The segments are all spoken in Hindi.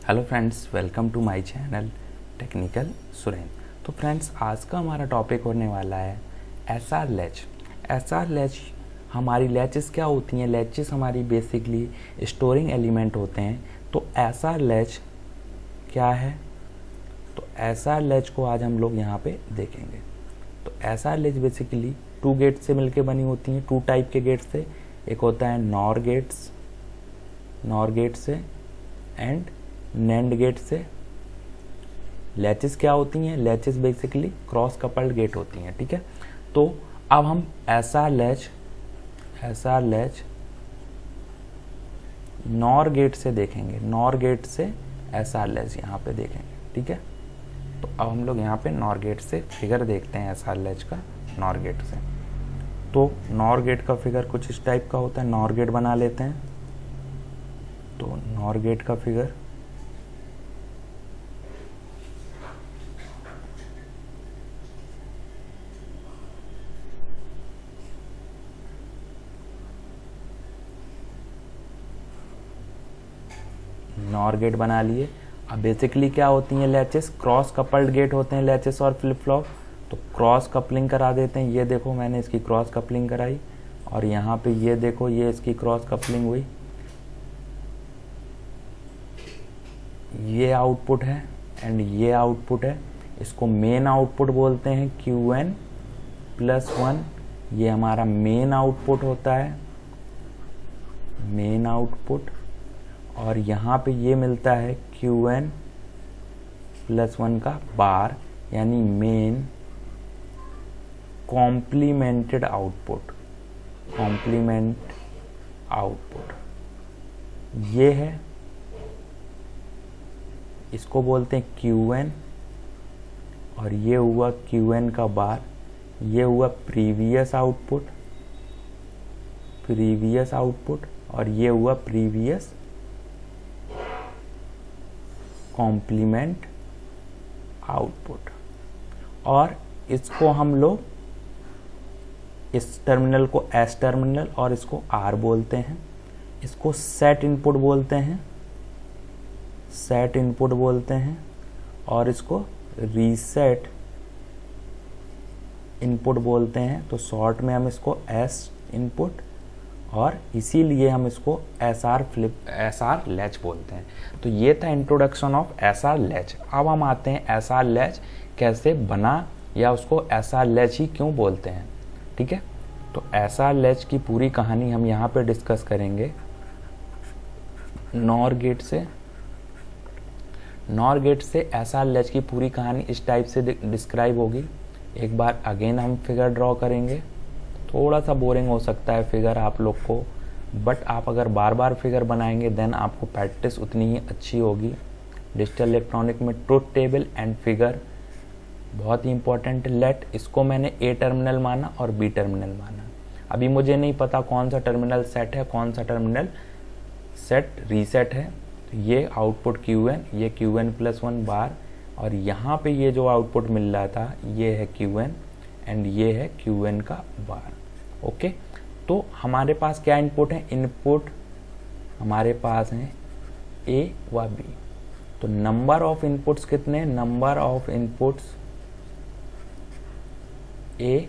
Hello friends, welcome to my channel technical Suren. तो फ्रेंड्स, आज का हमारा टॉपिक होने वाला है एसआर लैच। एसआर लैच हमारी लैचेस क्या होती हैं? लैचेस हमारी बेसिकली स्टोरिंग एलिमेंट होते हैं। तो एसआर लैच क्या है? तो एसआर लैच को आज हम लोग यहाँ पे देखेंगे। तो SR latch basically two gate से मिलके बनी होती हैं, टू टाइप के गेट से। एक होता है नॉर गेट से एंड नैंड गेट से। लैचेस क्या होती हैं? Latches basically cross coupled gate होती हैं, ठीक है। तो अब हम एसआर लैच नॉर गेट से देखेंगे। नॉर गेट से एसआर लैच यहाँ पे देखेंगे, ठीक है। तो अब हम लोग यहाँ पे नॉर गेट से फिगर देखते हैं एसआर लैच का नॉर गेट से। तो नॉर गेट का फिगर कुछ इस टाइप का होता है। नॉर गेट बना लेते हैं। तो नॉर गेट का फिगर नॉर गेट बना लिए। अब बेसिकली क्या होती हैं लैचेस? क्रॉस कपल्ड गेट होते हैं लैचेस और फ्लिप फ्लॉप। तो क्रॉस कपलिंग करा देते हैं। ये देखो, मैंने इसकी क्रॉस कपलिंग कराई और यहाँ पे ये देखो, ये इसकी क्रॉस कपलिंग हुई। ये आउटपुट है एंड ये आउटपुट है। इसको मेन आउटपुट बोलते हैं Qn+1। ये हमारा मेन आउटपुट होता है, मेन आउटपुट। और यहाँ पे ये मिलता है Qn+1 का बार, यानी मेन कॉम्प्लीमेंटेड आउटपुट। ये है, इसको बोलते हैं Qn। और ये हुआ Qn का बार। ये हुआ प्रीवियस आउटपुट और ये हुआ प्रीवियस कॉम्प्लीमेंट आउटपुट। और इसको हम लोग, इस टर्मिनल को एस टर्मिनल और इसको आर बोलते हैं। इसको सेट इनपुट बोलते हैं और इसको रीसेट इनपुट बोलते हैं। तो शॉर्ट में हम इसको एस इनपुट और इसीलिए हम इसको एसआर लैच बोलते हैं। तो ये था इंट्रोडक्शन ऑफ एसआर लैच। अब हम आते हैं एसआर लैच कैसे बना, या उसको एसआर लैच ही क्यों बोलते हैं, ठीक है। तो एसआर लैच की पूरी कहानी हम यहाँ पे डिस्कस करेंगे। नॉर गेट से एसआर लैच की पूरी कहानी इस टाइप से डिस्क्राइब होगी। एक बार अगेन हम फिगर ड्रॉ करेंगे। थोड़ा सा बोरिंग हो सकता है फिगर आप लोग को, बट आप अगर बार बार फिगर बनाएंगे देन आपको प्रैक्टिस उतनी ही अच्छी होगी। डिजिटल इलेक्ट्रॉनिक में ट्रुथ टेबल एंड फिगर बहुत ही इंपॉर्टेंट। लेट, इसको मैंने ए टर्मिनल माना और बी टर्मिनल माना। अभी मुझे नहीं पता कौन सा टर्मिनल सेट है, कौन सा टर्मिनल रीसेट है। तो ये आउटपुट Qn, ये Qn+1 बार, और यहाँ पे ये जो आउटपुट मिल रहा था ये है Qn एंड ये है Qn का बार। ओके, तो हमारे पास क्या इनपुट है? इनपुट हमारे पास हैं A व B। तो नंबर ऑफ इनपुट्स कितने? नंबर ऑफ इनपुट्स A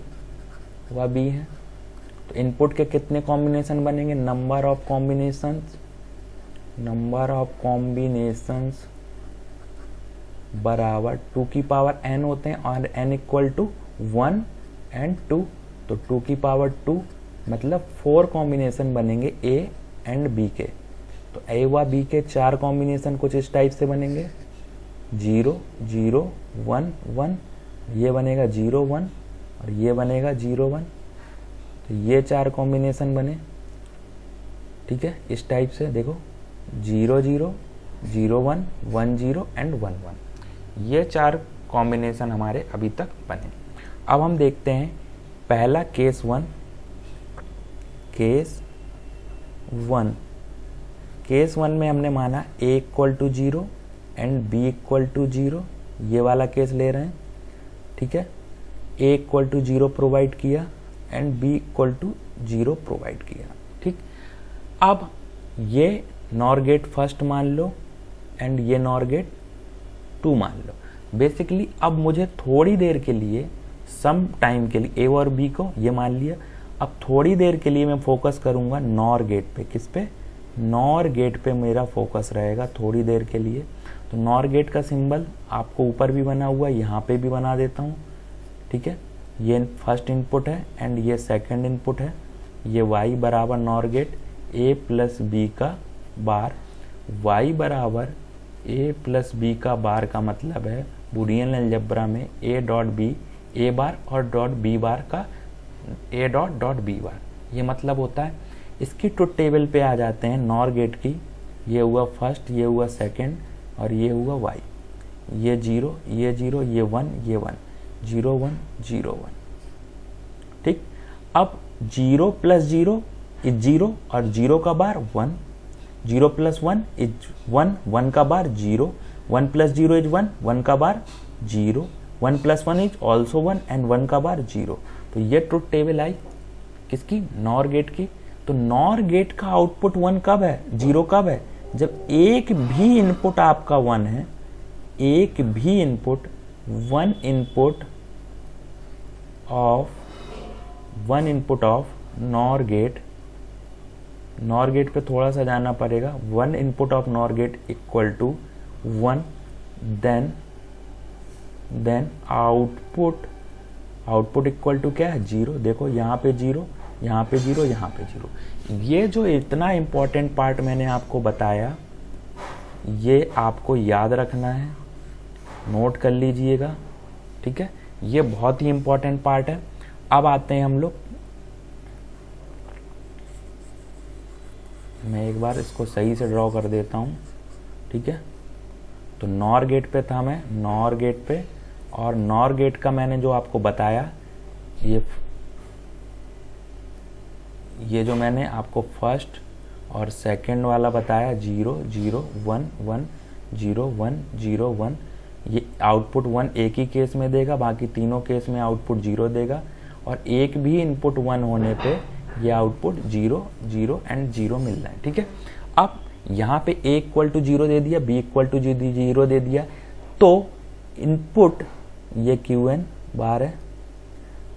व B हैं। तो इनपुट के कितने कॉम्बिनेशन बनेंगे? नंबर ऑफ कॉम्बिनेशंस बराबर 2 की पावर n होते हैं और n इक्वल टू 1 एंड 2। तो 2 की पावर 2 मतलब 4 कॉम्बिनेशन बनेंगे A एंड B के। तो A व B के 4 कॉम्बिनेशन कुछ इस टाइप से बनेंगे। 0 0 1 1, ये बनेगा 0 1 और ये बनेगा 0 1। तो ये 4 कॉम्बिनेशन बने, ठीक है। इस टाइप से देखो, 0 0 0 1 1 0 एंड 1 1। ये 4 कॉम्बिनेशन हमारे अभी तक बने। अब हम देखते हैं पहला केस 1। केस 1 में हमने माना A equal to 0 and B equal to 0। ये वाला केस ले रहे हैं, ठीक है। A इक्वल टू 0 प्रोवाइड किया and B equal to 0 provide किया, ठीक। अब ये नॉर गेट फर्स्ट मान लो एंड ये नॉर गेट 2 मान लो। बेसिकली अब मुझे थोड़ी देर के लिए, सम टाइम के लिए, ए और बी को ये मान लिया, अब थोड़ी देर के लिए मैं फोकस करूंगा नॉर गेट पे। किस पे? नॉर गेट पे मेरा फोकस रहेगा थोड़ी देर के लिए। तो नॉर गेट का सिंबल आपको ऊपर भी बना हुआ, यहाँ पे भी बना देता हूँ, ठीक है। ये फर्स्ट इनपुट है एंड ये सेकंड इनपुट है। ये y बराबर NOR gate a plus B का बार, y बराबर a प्लस बी का बार का मतलब है बूलियन अलजेब्रा में a dot B a bar और डॉट b बार का a dot dot b bar. ये मतलब होता है, इसकी ट्रुथ टेबल पे आ जाते हैं नॉर गेट की। ये हुआ फर्स्ट, ये हुआ सेकंड और ये हुआ y। ये 0, ये 0, ये 1, ये 1, 0 1 0 1, ठीक। अब 0 प्लस 0 इज 0 और 0 का बार 1, 0 प्लस 1 इज 1, 1 का बार 0, 1 प्लस 0 इज 1, 1 का बार 0, 1 प्लस 1 इज ऑल्सो 1 एंड 1 का बार 0। तो ये ट्रुथ टेबल आई किसकी? नॉर गेट की। तो नॉर गेट का आउटपुट 1 कब है? 0 कब है? जब एक भी इनपुट आपका 1 है, एक भी input, one input of NOR gate, NOR gate पे थोड़ा सा जाना पड़ेगा, one input of NOR gate equal to 1, then output equal to क्या है? 0। देखो यहाँ पे 0, यहाँ पे 0, यहाँ पे 0। ये जो इतना इंपॉर्टेंट पार्ट मैंने आपको बताया, ये आपको याद रखना है, नोट कर लीजिएगा, ठीक है। ये बहुत ही इंपॉर्टेंट पार्ट है। अब आते हैं हम लोग, मैं एक बार इसको सही से ड्रॉ कर देता हूँ, ठीक है। तो नॉर गेट पे था मैं, नॉर गेट पे, और नॉर गेट का मैंने जो आपको बताया, ये जो मैंने आपको फर्स्ट और सेकंड वाला बताया, 0 0 1 1 0 1 0 1, ये आउटपुट 1 एक ही केस में देगा, बाकी तीनों केस में आउटपुट 0 देगा। और एक भी इनपुट 1 होने पे ये आउटपुट 0 0 एंड 0 मिल रहा है, ठीक है। अब यहाँ पे a इक्वल टू 0 दे दिया, b इक्वल टू 0 दे दिया, तो इनपुट ये qn बार है।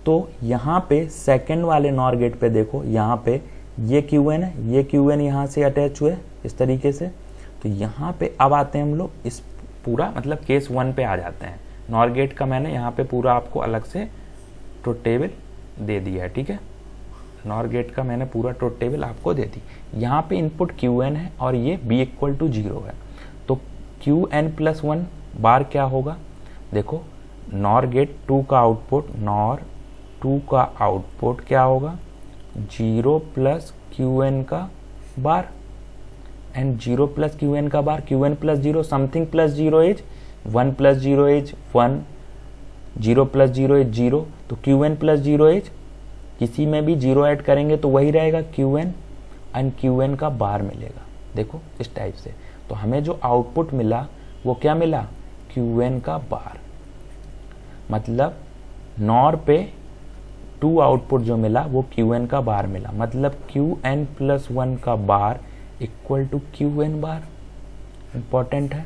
तो यहाँ पे सेकंड वाले नॉर गेट पे देखो, यहाँ पे ये qn है, ये qn यहाँ से अटैच हुए इस तरीके से। तो यहाँ पे अब आते हैं हम लोग इस पूरा मतलब केस 1 पे आ जाते हैं। नॉर गेट का मैंने यहाँ पे पूरा आपको अलग से ट्रुथ टेबल दे दिया है, ठीक है। नॉर गेट का मैंने पूरा ट्रुथ टेबल आपको दे दी। यहाँ पे इनपुट qn है और ये b इक्वल टू 0 है। तो qn प्लस 1 बार क्या होगा? देखो नॉर गेट 2 का आउटपुट, नॉर 2 का आउटपुट क्या होगा? 0 प्लस qn का बार, एंड 0 प्लस qn का बार, qn plus 0, something plus 0 is 1 plus 0 is 1, 0 plus 0 is 0। तो qn प्लस 0 इज, किसी में भी 0 ऐड करेंगे तो वही रहेगा qn, एंड qn का बार मिलेगा। देखो इस टाइप से। तो हमें जो आउटपुट मिला वो क्या मिला? qn का बार। मतलब नॉर पे 2 आउटपुट जो मिला वो qn का बार मिला, मतलब qn प्लस 1 का bar equal to qn bar. Important है।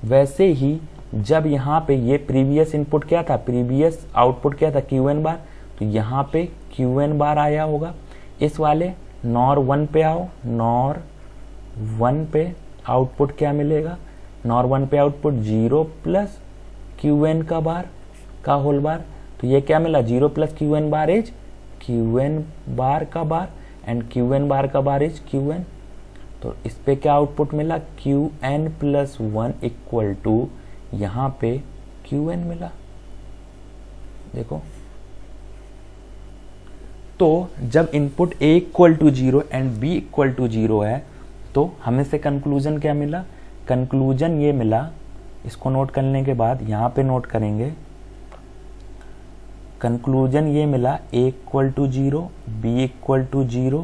वैसे ही जब यहाँ पे ये प्रीवियस इनपुट क्या था, प्रीवियस आउटपुट क्या था? qn बार। तो यहाँ पे qn बार आया होगा। इस वाले नॉर 1 पे आओ, नॉर 1 पे आउटपुट क्या मिलेगा? नॉर 1 पे आउटपुट 0 प्लस qn का बार का होल बार। तो ये क्या मिला? 0 plus qn bar is qn बार का बार, एंड qn बार का बार इज qn। तो इस पे क्या आउटपुट मिला? qn प्लस 1 इक्वल टू यहाँ पे qn मिला। देखो, तो जब input a equal to 0 and b equal to 0 है, तो हमें से कंक्लूजन क्या मिला? कंक्लूजन ये मिला, इसको नोट करने के बाद यहाँ पे नोट करेंगे। कंक्लूजन ये मिला a equal to 0, b equal to 0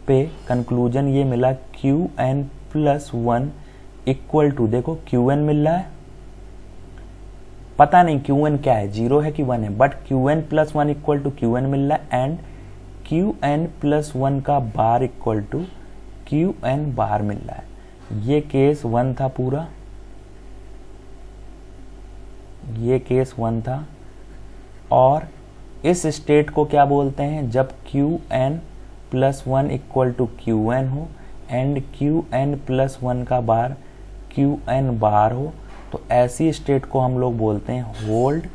पे कंक्लूजन ये मिला qn प्लस 1 इक्वल टू, देखो qn मिल रहा है, पता नहीं qn क्या है, 0 है कि 1 है, but qn plus 1 equal to qn मिल रहा है, एंड qn प्लस 1 का bar equal to qn bar मिल रहा है। ये केस 1 था पूरा, ये केस 1 था। और इस स्टेट को क्या बोलते हैं, जब Qn+1 इक्वल टू Qn हो एंड Qn+1 का बार Qn बार हो, तो ऐसी स्टेट को हम लोग बोलते हैं होल्ड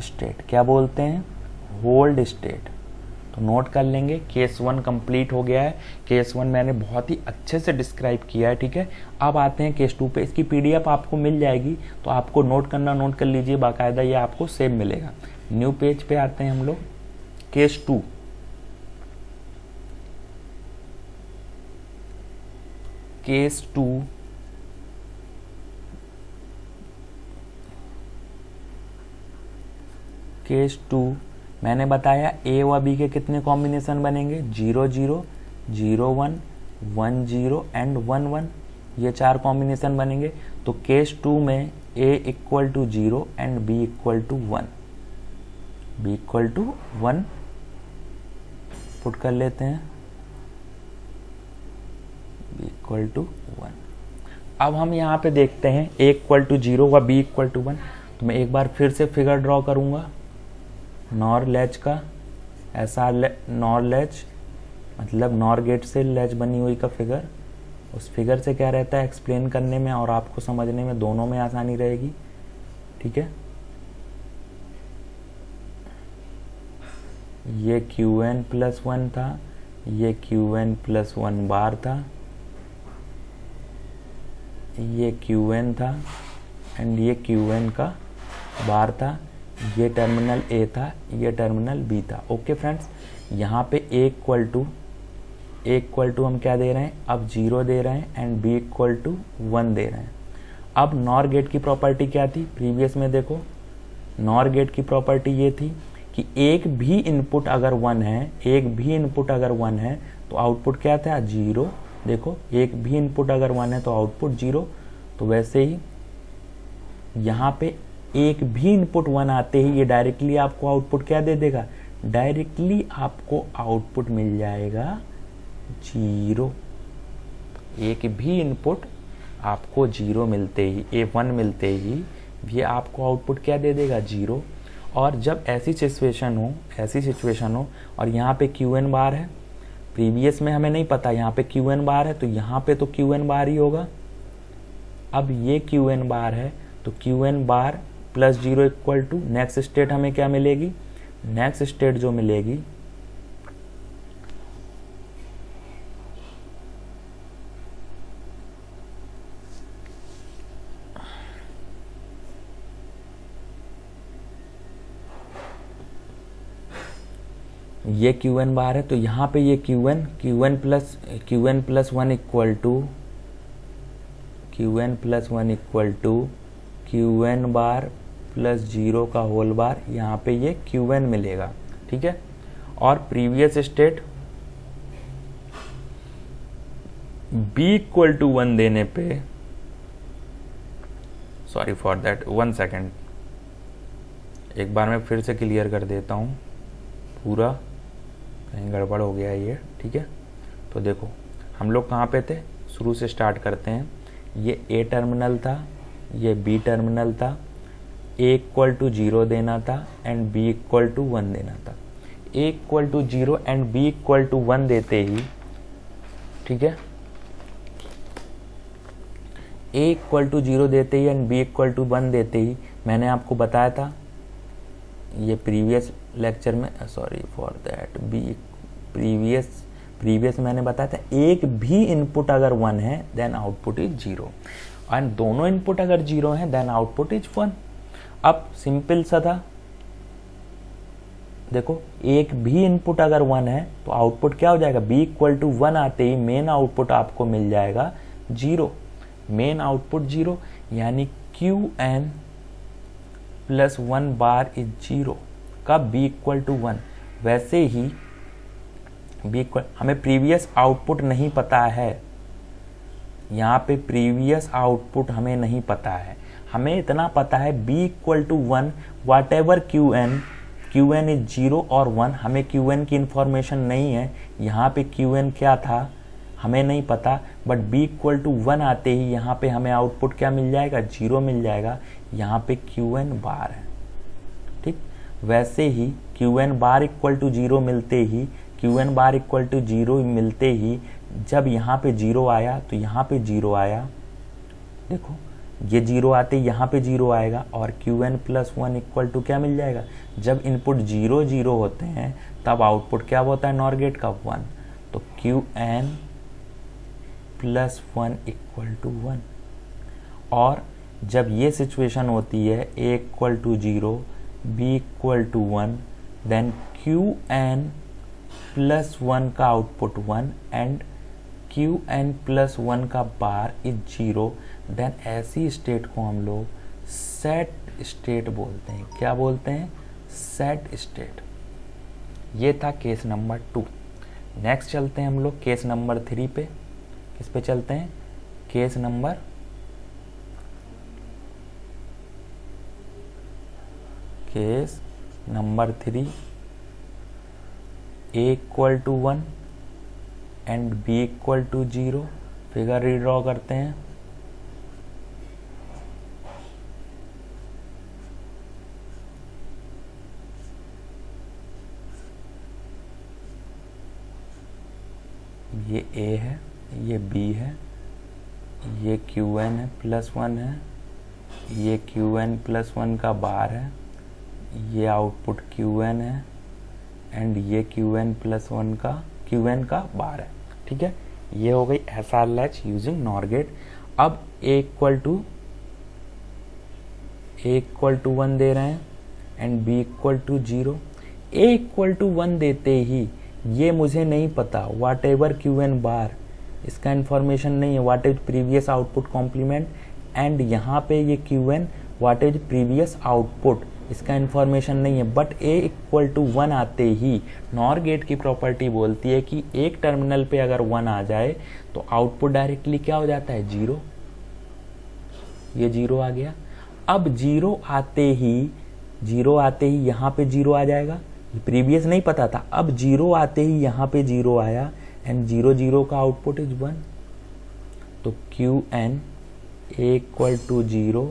स्टेट। क्या बोलते हैं, होल्ड स्टेट। तो नोट कर लेंगे, केस 1 कंप्लीट हो गया है। केस 1 मैंने बहुत ही अच्छे से डिस्क्राइब किया है, ठीक है। अब आते हैं केस 2 पे। इसकी पीडीएफ आपको मिल जाएगी, तो आपको नोट करना, नोट कर लीजिए, बाकायदा ये आपको सेव मिलेगा। न्यू पेज पे आते हैं हम लोग। केस 2, केस 2 केस 2 मैंने बताया ए व बी के कितने कॉम्बिनेशन बनेंगे, 0 0 0 1 1 0 एंड 1 1, ये 4 कॉम्बिनेशन बनेंगे। तो केस 2 में A equal to 0 and B equal to 1, B equal to 1 put कर लेते हैं, बी इक्वल टू 1। अब हम यहाँ पे देखते हैं ए इक्वल टू 0 व बी इक्वल टू 1। तो मैं एक बार फिर से फिगर ड्रॉ करूँगा नॉर लैच का। ऐसा नॉर लैच मतलब नॉर गेट से लैच बनी हुई का फिगर। उस फिगर से क्या रहता है, एक्सप्लेन करने में और आपको समझने में दोनों में आसानी रहेगी, ठीक है। ये Qn+1 था, ये Qn+1 बार था, ये Qn था एंड ये Qn का बार था। ये टर्मिनल ए था, ये टर्मिनल बी था। ओके फ्रेंड्स, यहाँ पे ए इक्वल टू हम क्या दे रहे हैं, अब 0 दे रहे हैं एंड बी इक्वल टू 1 दे रहे हैं। अब नॉर गेट की प्रॉपर्टी क्या थी, प्रीवियस में देखो नॉर गेट की प्रॉपर्टी ये थी कि एक भी इनपुट अगर 1 है, एक भी इनपुट अगर 1 है तो आउटपुट क्या था, 0। देखो एक भी इनपुट अगर 1 है तो आउटपुट 0। तो वैसे ही यहाँ पे एक भी इनपुट 1 आते ही ये डायरेक्टली आपको आउटपुट क्या दे देगा, डायरेक्टली आपको आउटपुट मिल जाएगा 0। एक भी इनपुट आपको 0 मिलते ही, A1 मिलते ही ये आपको आउटपुट क्या दे देगा, 0। और जब ऐसी सिचुएशन हो और यहाँ पे Qn बार है, प्रीवियस में हमें नहीं पता यहाँ पे Qn बार है, तो यहाँ पे तो Qn बार ही होगा। अब ये Qn बार है तो Qn bar +0 equal to next state हमें क्या मिलेगी, नेक्स्ट स्टेट जो मिलेगी ये Qn बार है, तो यहाँ पे ये Qn+1 equal to Qn bar +0 का होल बार, यहाँ पे ये Qn मिलेगा, ठीक है। और previous state b equal to 1 देने पे, सॉरी फॉर दैट, 1 सेकेंड, एक बार मैं फिर से क्लियर कर देता हूँ पूरा, कहीं गड़बड़ हो गया है ये, ठीक है। तो देखो हम लोग कहाँ पे थे, शुरू से स्टार्ट करते हैं। ये ए टर्मिनल था, ये बी टर्मिनल था, ए इक्वल टू 0 देना था एंड बी इक्वल टू 1 देना था। A equal to 0 and B equal to 1 देते ही, ठीक है, ए इक्वल टू 0 देते ही एंड बी इक्वल टू 1 देते ही मैंने आपको बताया था ये प्रीवियस लेक्चर में, सॉरी फॉर दैट, प्रीवियस मैंने बताया था एक भी इनपुट अगर 1 है देन आउटपुट इज 0 एंड दोनों इनपुट अगर 0 है देन आउटपुट इज 1। अब सिंपल सा था, देखो एक भी इनपुट अगर 1 है तो आउटपुट क्या हो जाएगा, b इक्वल टू 1 आते ही मेन आउटपुट आपको मिल जाएगा 0, मेन आउटपुट 0, यानी Qn+1 बार इज 0 का b इक्वल टू 1। वैसे ही b इक्वल, हमें प्रीवियस आउटपुट नहीं पता है, यहाँ पे प्रीवियस आउटपुट हमें नहीं पता है, हमें इतना पता है b equal to 1 whatever Qn is 0 और 1, हमें Qn की इंफॉर्मेशन नहीं है। यहाँ पे Qn क्या था हमें नहीं पता, बट b इक्वल टू 1 आते ही यहाँ पे हमें आउटपुट क्या मिल जाएगा, 0 मिल जाएगा। यहाँ पे Qn बार है, ठीक। वैसे ही Qn बार इक्वल टू 0 मिलते ही, Qn बार इक्वल टू 0 मिलते ही जब यहाँ पे 0 आया तो यहाँ पे 0 आया, देखो ये 0 आते यहाँ पे 0 आएगा, और Qn प्लस 1 इक्वल टू क्या मिल जाएगा, जब इनपुट 0 0 होते हैं तब आउटपुट क्या होता है नॉर गेट का, 1। तो Qn प्लस 1 इक्वल टू 1। और जब ये सिचुएशन होती है a equal to 0, b equal to 1, then Qn plus 1 का आउटपुट 1 एंड Qn प्लस 1 का बार इज 0, देन ऐसी स्टेट को हम लोग सेट स्टेट बोलते हैं। क्या बोलते हैं, सेट स्टेट। ये था केस नंबर 2। नेक्स्ट चलते हैं हम लोग केस नंबर 3 पे। किस पे चलते हैं, case number case number 3। a equal to 1 and b equal to 0। Figure redraw करते हैं। ये a है, ये b है, ये Qn है प्लस 1 है, ये Qn प्लस 1 का बार है, ये आउटपुट Qn है एंड ये Qn प्लस 1 का Qn का बार है, ठीक है। ये हो गई SR latch using NOR gate. अब a इक्वल टू 1 दे रहे हैं and b equal to 0। a equal to 1 देते ही ये मुझे नहीं पता वाट एवर Qn बार, इसका इंफॉर्मेशन नहीं है what is previous output complement, and यहाँ पे ये Qn what is previous output, इसका इंफॉर्मेशन नहीं है। बट a इक्वल टू 1 आते ही नॉर गेट की प्रॉपर्टी बोलती है कि एक टर्मिनल पे अगर 1 आ जाए तो आउटपुट डायरेक्टली क्या हो जाता है, 0। ये 0 आ गया। अब 0 आते ही यहाँ पे 0 आ जाएगा, प्रीवियस नहीं पता था। अब 0 आते ही यहाँ पे 0 आया एंड 0 0 का आउटपुट इज 1। तो Qn a equal to 0,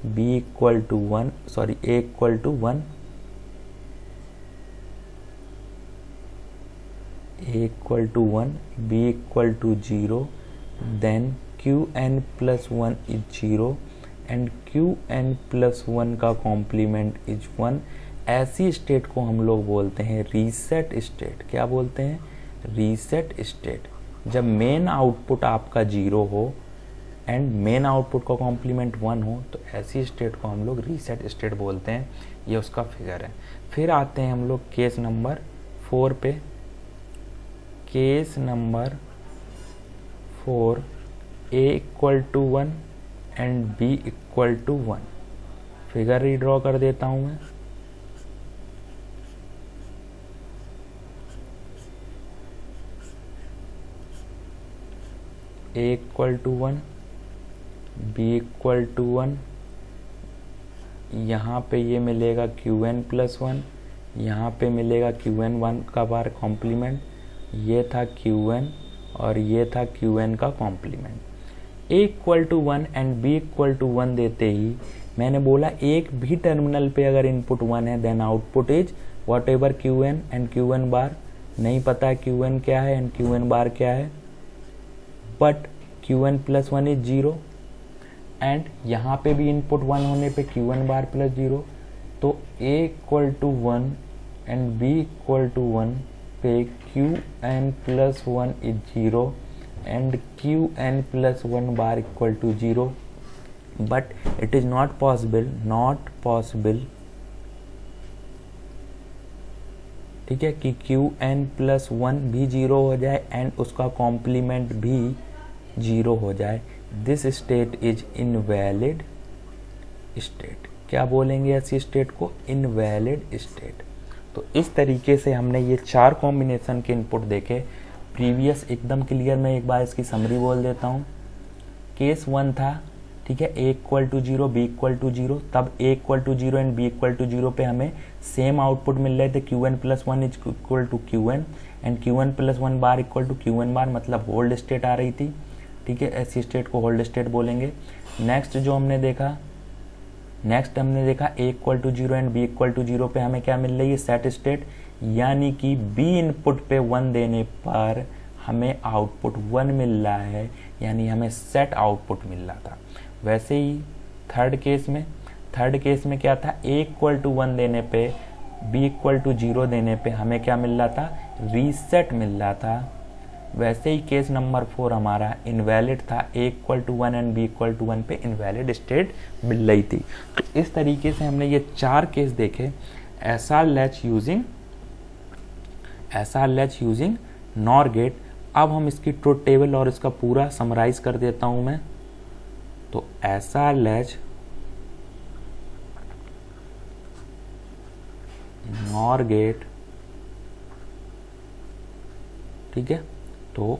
b equal to 1, sorry a equal to 1, a equal to 1, b equal to 0, then Qn plus 1 is 0 and Qn plus 1 का कॉम्प्लीमेंट इज 1। ऐसी स्टेट को हम लोग बोलते हैं रीसेट स्टेट। क्या बोलते हैं, रीसेट स्टेट। जब मेन आउटपुट आपका 0 हो एंड मेन आउटपुट का कॉम्प्लीमेंट 1 हो तो ऐसी स्टेट को हम लोग रीसेट स्टेट बोलते हैं। ये उसका फिगर है। फिर आते हैं हम लोग केस नंबर 4 पे। Case number 4, a equal to 1 and b equal to 1। Figure redraw कर देता हूं मैं। a equal to 1, b equal to 1, यहाँ पे ये मिलेगा Qn प्लस 1, यहाँ पे मिलेगा Qn 1 का बार कॉम्प्लीमेंट, ये था Qn और ये था Qn का complement. a equal to 1 and b equal to 1 देते ही मैंने बोला एक भी टर्मिनल पे अगर इनपुट 1 है then output is whatever Qn and Qn bar. नहीं पता Qn क्या है एंड Qn बार क्या है, but Qn plus 1 is 0 and यहाँ पे भी इनपुट 1 होने पे Qn बार प्लस 0। तो a equal to 1 and b equal to 1 पे Qn plus 1 is 0 and Qn plus 1 bar equal to 0। But it is not possible, ठीक है, कि Qn प्लस 1 भी 0 हो जाए एंड उसका कॉम्प्लीमेंट भी 0 हो जाए। This state is invalid state. क्या बोलेंगे ऐसी स्टेट को, इनवैलिड स्टेट। तो इस तरीके से हमने ये 4 कॉम्बिनेशन के इनपुट देखे। प्रीवियस एकदम क्लियर, मैं एक बार इसकी समरी बोल देता हूँ। केस 1 था, ठीक है, A equal to 0 B equal to 0, तब A equal to 0 and B equal to 0 पे हमें सेम आउटपुट मिल रहे थे, Q N plus one is equal to Q N and Q N plus one bar equal to Q N bar, मतलब होल्ड स्टेट आ रही थी। ठीक है, ऐसी स्टेट को होल्ड स्टेट बोलेंगे। नेक्स्ट हमने देखा A equal to 0 and B equal to 0 पे हमें क्या मिल रही है, सेट स्टेट, यानी कि बी इनपुट पे 1 देने पर हमें आउटपुट 1 मिल रहा है, यानी हमें सेट आउटपुट मिल रहा था। वैसे ही थर्ड केस में क्या था, ए इक्वल टू 1 देने पे बी इक्वल टू 0 देने पे हमें क्या मिल रहा था, रीसेट मिल रहा था। वैसे ही केस नंबर 4 हमारा इनवैलिड था, A equal to 1 and B equal to 1 पे इनवैलिड स्टेट मिल रही थी। तो इस तरीके से हमने ये 4 केस देखे SR latch using NOR gate. अब हम इसकी ट्रुथ टेबल और इसका पूरा समराइज कर देता हूं मैं। तो एसआर लैच नॉर गेट, ठीक है, तो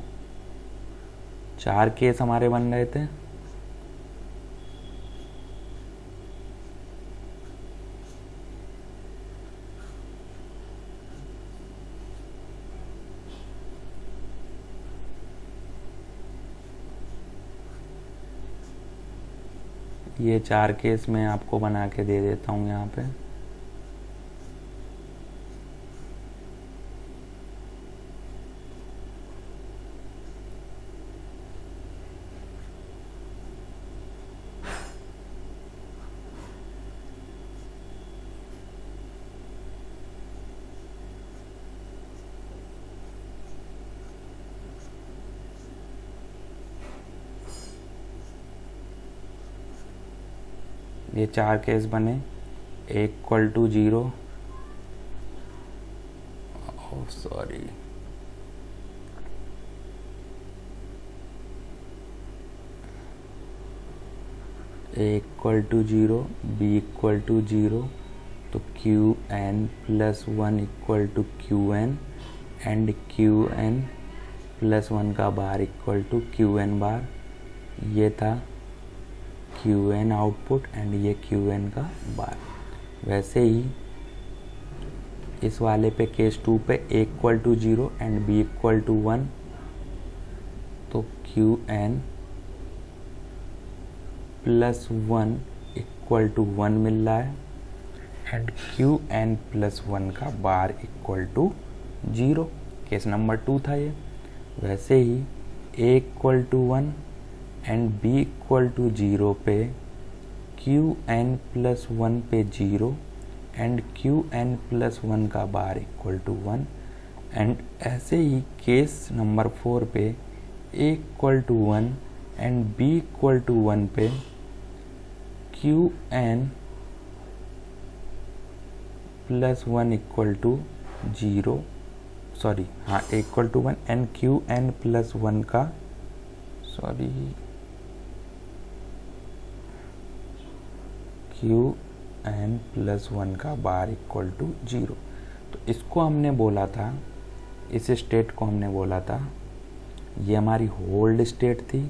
4 केस हमारे बन रहे थे। ये 4 केस मैं आपको बना के दे देता हूं यहाँ पे। ये 4 केस बने, A equal to 0, sorry, A equal to 0 B equal to 0, तो Q N plus 1 equal to Q N and Q N plus 1 का bar equal to Q N bar. ये था क्यू एन आउटपुट एंड ये क्यू एन का बार। वैसे ही इस वाले पे केस 2 पे A equal to 0 and B equal to 1, तो Q N plus 1 equal to 1 मिल रहा है एंड क्यू एन प्लस 1 का bar equal to 0। Case number 2 था ये। वैसे ही A equal to 1 and B equal to 0 पे क्यू एन प्लस 1 पे 0 एंड क्यू एन प्लस 1 का बार इक्वल टू 1 एंड ऐसे ही केस नंबर 4 पे A equal to 1 and B equal to 1 पे Q N plus 1 equal to 0, sorry हाँ, equal to 1 and Q N plus 1 का, सॉरी, क्यू एन प्लस 1 का बार इक्वल टू 0। तो इसको हमने बोला था, इस स्टेट को हमने बोला था, ये हमारी होल्ड स्टेट थी।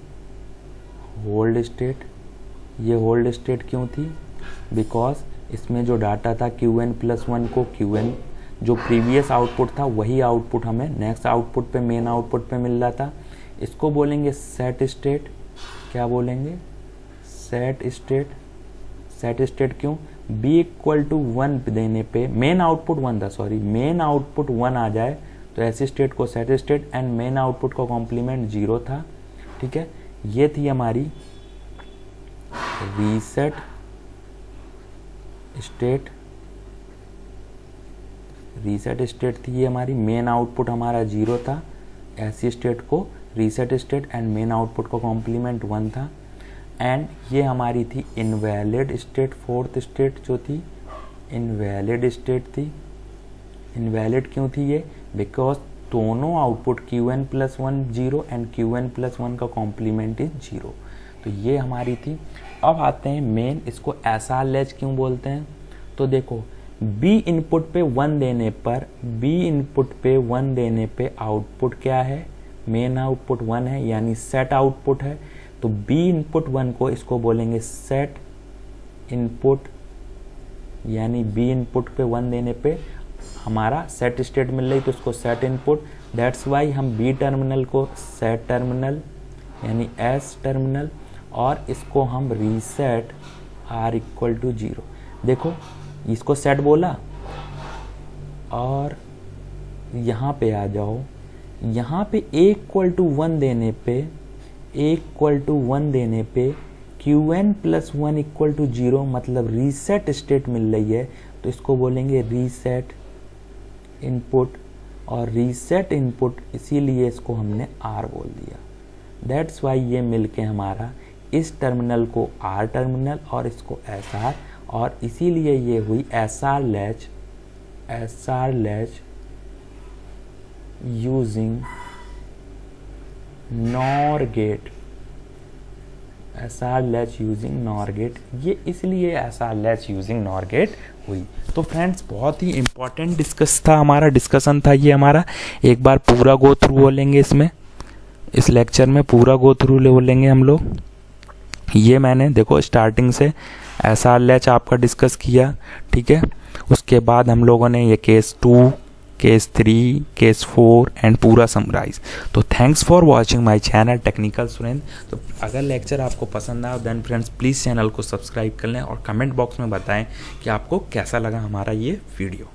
होल्ड स्टेट, ये होल्ड स्टेट क्यों थी? बिकॉज इसमें जो डाटा था क्यू एन प्लस 1 को क्यू एन, जो प्रीवियस आउटपुट था वही आउटपुट हमें नेक्स्ट आउटपुट पे, मेन आउटपुट पे मिल रहा था। इसको बोलेंगे सेट स्टेट। क्या बोलेंगे? Set state. सेट स्टेट क्यों? बी इक्वल टू 1 देने पे मेन आउटपुट 1 था, सॉरी, मेन आउटपुट 1 आ जाए तो ऐसी स्टेट को set state and main output का कॉम्प्लीमेंट 0 था। ठीक है, ये थी हमारी रीसेट स्टेट। रीसेट स्टेट थी ये हमारी, मेन आउटपुट हमारा 0 था, ऐसी स्टेट को reset state and main output का कॉम्प्लीमेंट 1 था। एंड ये हमारी थी इनवैलिड स्टेट, फोर्थ स्टेट जो थी इनवैलिड स्टेट थी। इनवैलिड क्यों थी ये? बिकॉज दोनों output Q N plus 1 0 and Q N plus 1 का कॉम्प्लीमेंट इज 0। तो ये हमारी थी। अब आते हैं मेन, इसको एसआर लैच क्यों बोलते हैं? तो देखो, बी इनपुट पे 1 देने पर, बी इनपुट पे 1 देने पे आउटपुट क्या है? मेन आउटपुट 1 है, यानी सेट आउटपुट है। तो बी इनपुट 1 को इसको बोलेंगे सेट इनपुट, यानी बी इनपुट पे 1 देने पे हमारा सेट स्टेट मिल रही तो इसको सेट इनपुट। दैट्स वाई हम बी टर्मिनल को सेट टर्मिनल यानी एस टर्मिनल, और इसको हम रीसेट आर इक्वल टू 0। देखो इसको सेट बोला, और यहाँ पे आ जाओ, यहाँ पे a इक्वल टू 1 देने पे qn प्लस 1 इक्वल टू 0 मतलब रीसेट स्टेट मिल रही है, तो इसको बोलेंगे रीसेट इनपुट, और रीसेट इनपुट इसीलिए इसको हमने R बोल दिया। दैट्स वाई ये मिलके हमारा इस टर्मिनल को R टर्मिनल और इसको SR, और इसीलिए ये हुई SR latch using NOR gate. SR latch using NOR gate, ये इसलिए SR latch using NOR gate हुई। तो फ्रेंड्स बहुत ही इंपॉर्टेंट डिस्कशन था ये हमारा। एक बार पूरा गो थ्रू हो लेंगे, इसमें इस लेक्चर में पूरा गो थ्रू ले लेंगे हम लोग। ये मैंने देखो स्टार्टिंग से SR लैच आपका डिस्कस किया, ठीक है। उसके बाद हम लोगों ने ये केस 2, केस 3, केस 4 एंड पूरा समराइज। तो thanks for watching my channel technical Surendra. तो अगर लेक्चर आपको पसंद आया देन फ्रेंड्स प्लीज़ चैनल को सब्सक्राइब कर लें और कमेंट बॉक्स में बताएं कि आपको कैसा लगा हमारा ये वीडियो।